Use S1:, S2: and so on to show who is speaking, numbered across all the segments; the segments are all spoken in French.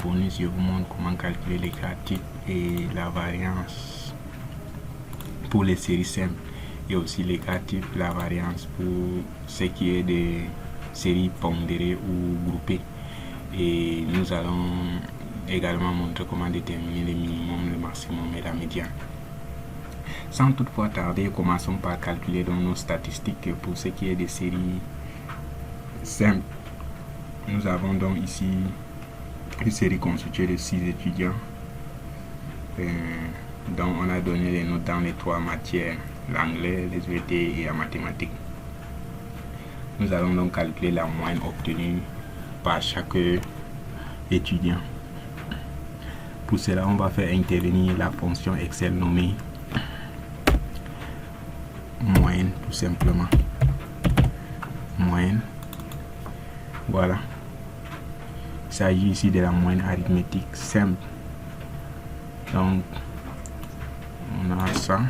S1: Bonus, je vous montre comment calculer les cas types et la variance pour les séries simples, et aussi les cas types, la variance pour ce qui est des séries pondérées ou groupées. Et nous allons également montrer comment déterminer le minimum, le maximum et la médiane. Sans toutefois tarder, commençons par calculer donc nos statistiques pour ce qui est des séries simples. Nous avons donc ici une série constituée de 6 étudiants. Donc on a donné les notes dans les 3 matières, l'anglais, les SVT et la mathématique. Nous allons donc calculer la moyenne obtenue par chaque étudiant. Pour cela, on va faire intervenir la fonction Excel nommée moyenne, tout simplement. Moyenne. Voilà. Il s'agit ici de la moyenne arithmétique simple. Donc, on a ça,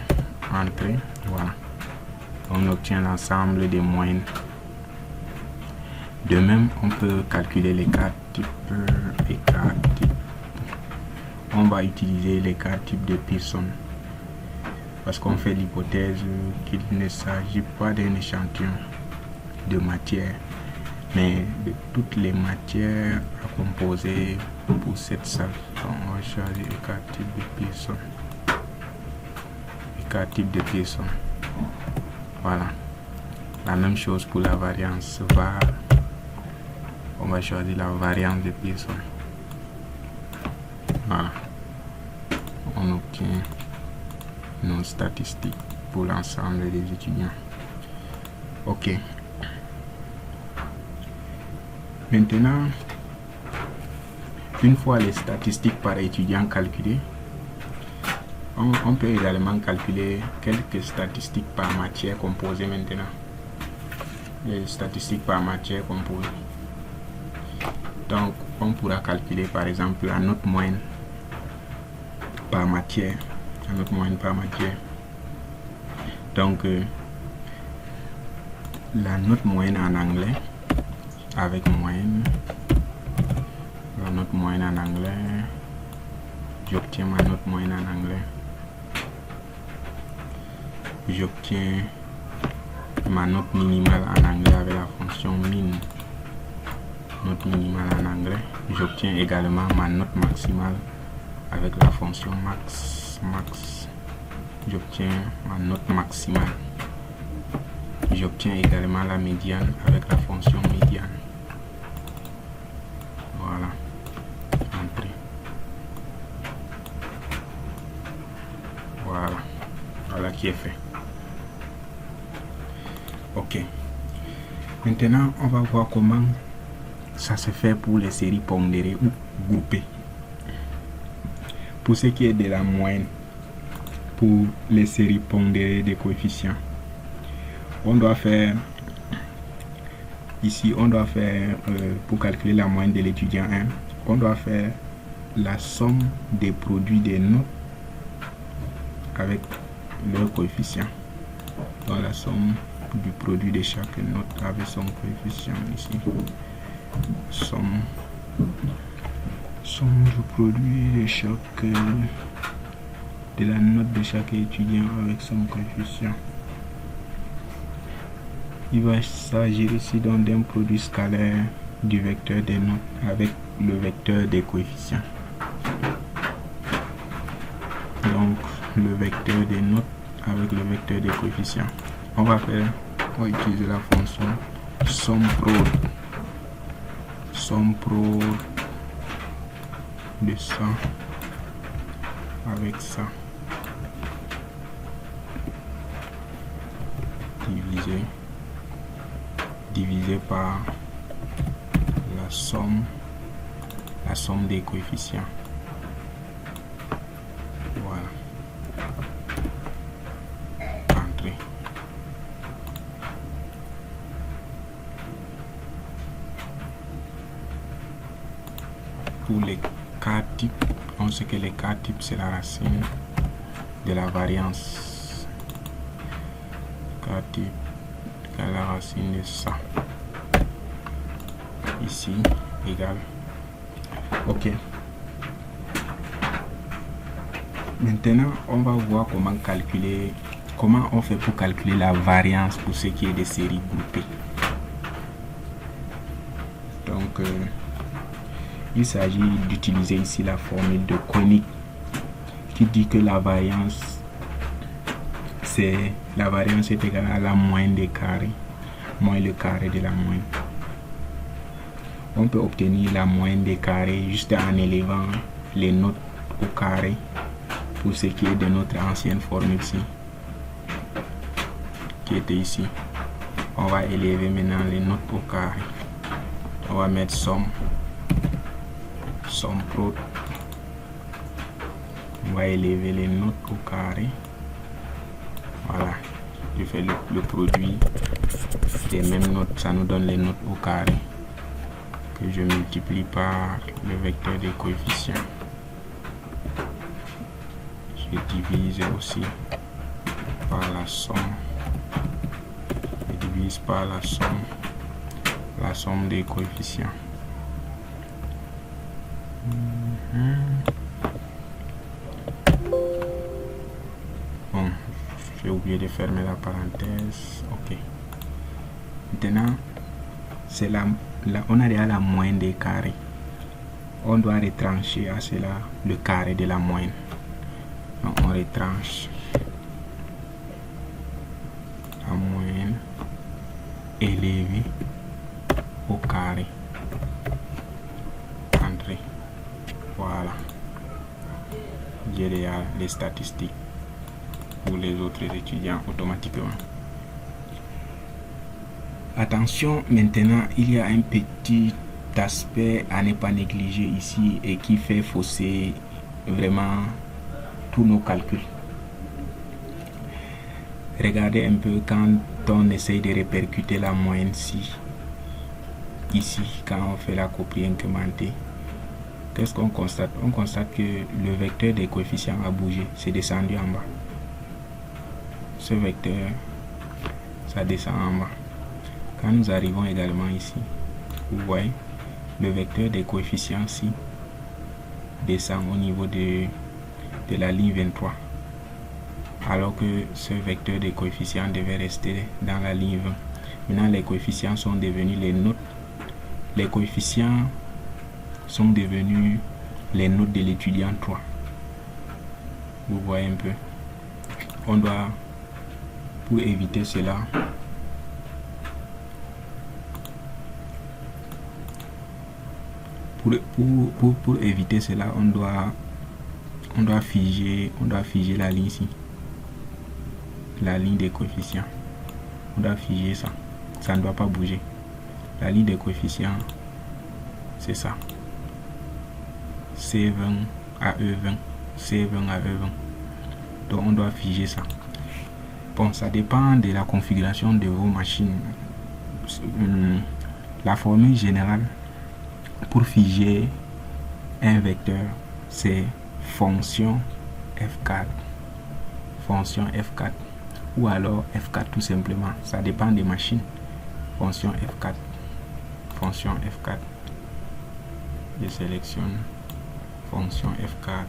S1: entrée, voilà. On obtient l'ensemble des moyennes. De même, on peut calculer les cas types et cas types. On va utiliser les cas types de Pearson parce qu'on fait l'hypothèse qu'il ne s'agit pas d'un échantillon de matière, mais de toutes les matières à composer pour cette salle. Donc, on va choisir le cas type de Pearson. Le cas type de Pearson. Voilà. La même chose pour la variance var. On va choisir la variance de Pearson. Voilà. On obtient nos statistiques pour l'ensemble des étudiants. Ok. Maintenant, une fois les statistiques par étudiant calculées, on peut également calculer quelques statistiques par matière composée maintenant. Les statistiques par matière composée. Donc, on pourra calculer par exemple la note moyenne par matière. La note moyenne par matière. Donc, la note moyenne en anglais avec moyenne. La note moyenne en anglais. J'obtiens ma note moyenne en anglais. J'obtiens ma note minimale en anglais avec la fonction min. Note minimale en anglais. J'obtiens également ma note maximale avec la fonction max. J'obtiens ma note maximale. J'obtiens également la médiane avec la fonction médiane. Voilà. Entrée. Voilà. Voilà qui est fait. Ok. Maintenant, on va voir comment ça se fait pour les séries pondérées ou groupées. Pour ce qui est de la moyenne, pour les séries pondérées des coefficients, on doit faire ici, pour calculer la moyenne de l'étudiant 1, on doit faire la somme des produits des notes avec leur coefficient. Donc la somme du produit de chaque note avec son coefficient ici. Somme du produit de chaque de la note de chaque étudiant avec son coefficient. Il va s'agir ici donc d'un produit scalaire du vecteur des notes avec le vecteur des coefficients. Donc le vecteur des notes avec le vecteur des coefficients. On va utiliser la fonction somme pro de ça avec ça divisé par la somme des coefficients. Voilà. Entrée. Pour les cas types, on sait que les cas types c'est la racine de la variance. négatif égale la racine de ça. Ici égale. Ok. Maintenant, on va voir comment on fait pour calculer la variance pour ce qui est des séries groupées. Donc, il s'agit d'utiliser ici la formule de Koenig qui dit que la variance est égale à la moyenne des carrés moins le carré de la moyenne. On peut obtenir la moyenne des carrés juste en élevant les notes au carré pour ce qui est de notre ancienne formule-ci qui était ici. On va élever maintenant les notes au carré. On va mettre somme prod. On va élever les notes au carré. Voilà, je fais le produit des mêmes notes, ça nous donne les notes au carré que je multiplie par le vecteur des coefficients. Je divise aussi par la somme. Je divise par la somme des coefficients. Bon, j'ai oublié de fermer la parenthèse. Ok. Maintenant, c'est on a déjà la moyenne des carrés. On doit retrancher à cela le carré de la moyenne. Donc, on retranche la moyenne élevée au carré. Entrée. Voilà. J'ai déjà les statistiques pour les autres étudiants automatiquement. Attention, maintenant, il y a un petit aspect à ne pas négliger ici et qui fait fausser vraiment tous nos calculs. Regardez un peu quand on essaye de répercuter la moyenne ici, quand on fait la copie incrémentée. Qu'est-ce qu'on constate? On constate que le vecteur des coefficients a bougé, c'est descendu en bas. Ce vecteur, ça descend en bas. Quand nous arrivons également ici, vous voyez, le vecteur des coefficients ici descend au niveau de la ligne 23. Alors que ce vecteur des coefficients devait rester dans la ligne 20. Maintenant, les coefficients sont devenus les notes. Les coefficients sont devenus les notes de l'étudiant 3. Vous voyez un peu. On doit, pour éviter cela, pour éviter cela, on doit figer la ligne ici, la ligne des coefficients. On doit figer ça. Ça ne doit pas bouger. La ligne des coefficients, c'est ça. C20 à E20, C20 à E20. Donc on doit figer ça. Bon, ça dépend de la configuration de vos machines. La formule générale pour figer un vecteur, c'est fonction F4. Fonction F4. Ou alors F4 tout simplement. Ça dépend des machines. Fonction F4. Fonction F4. Je sélectionne fonction F4.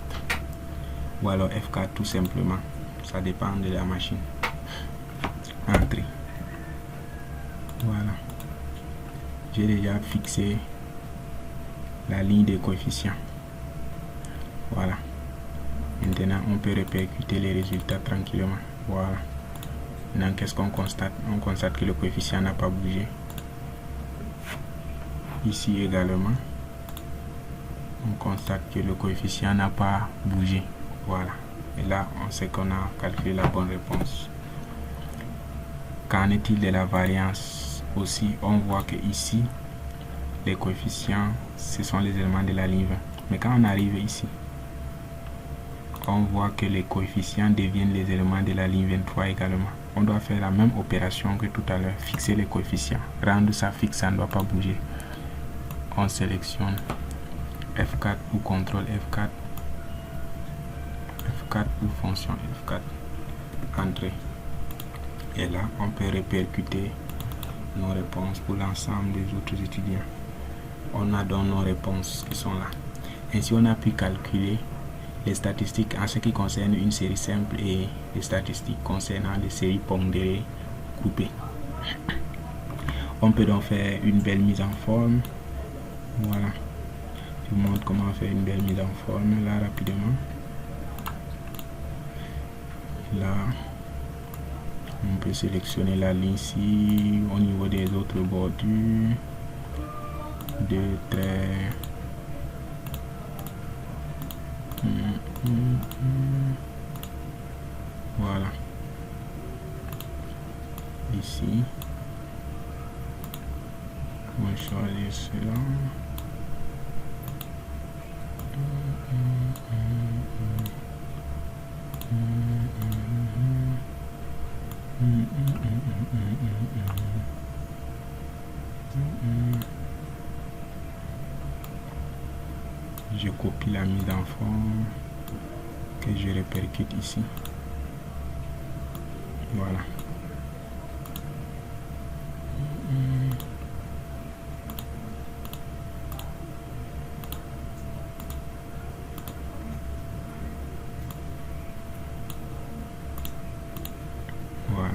S1: Ou alors F4 tout simplement. Ça dépend de la machine. Entrée. Voilà. J'ai déjà fixé la ligne des coefficients. Voilà. Maintenant, on peut répercuter les résultats tranquillement. Voilà. Maintenant, qu'est-ce qu'on constate? On constate que le coefficient n'a pas bougé. Ici également, on constate que le coefficient n'a pas bougé. Voilà. Et là, on sait qu'on a calculé la bonne réponse. Qu'en est-il de la variance? Aussi, on voit que ici, les coefficients, ce sont les éléments de la ligne 20. Mais quand on arrive ici, on voit que les coefficients deviennent les éléments de la ligne 23 également. On doit faire la même opération que tout à l'heure, fixer les coefficients, rendre ça fixe, ça ne doit pas bouger. On sélectionne F4 ou CTRL F4, F4 ou fonction F4, entrée. Et là, on peut répercuter nos réponses pour l'ensemble des autres étudiants. On a donc nos réponses qui sont là. Ainsi, on a pu calculer les statistiques en ce qui concerne une série simple et les statistiques concernant les séries pondérées groupées. On peut donc faire une belle mise en forme. Voilà. Je vous montre comment faire une belle mise en forme là rapidement. Là, on peut sélectionner la ligne ici au niveau des autres bordures. 2 traits. Voilà. Ici. On va choisir cela. Je copie la mise en forme que je répercute ici. Voilà. Voilà.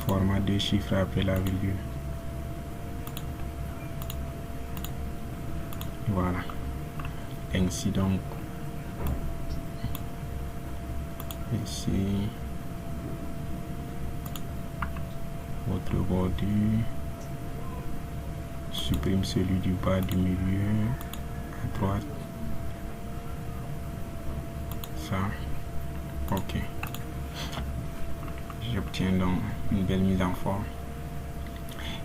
S1: Format 2 chiffres après la virgule. Voilà. Ainsi donc, ici, votre bordure, supprime celui du bas du milieu, à droite, ça, ok. J'obtiens donc une belle mise en forme.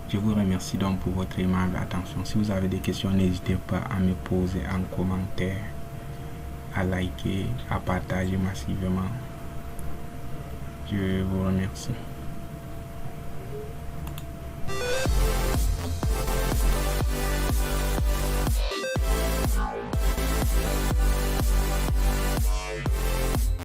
S1: Je vous remercie donc pour votre aimable attention. Si vous avez des questions, n'hésitez pas à me poser en commentaire, à liker, à partager massivement. Je vous remercie.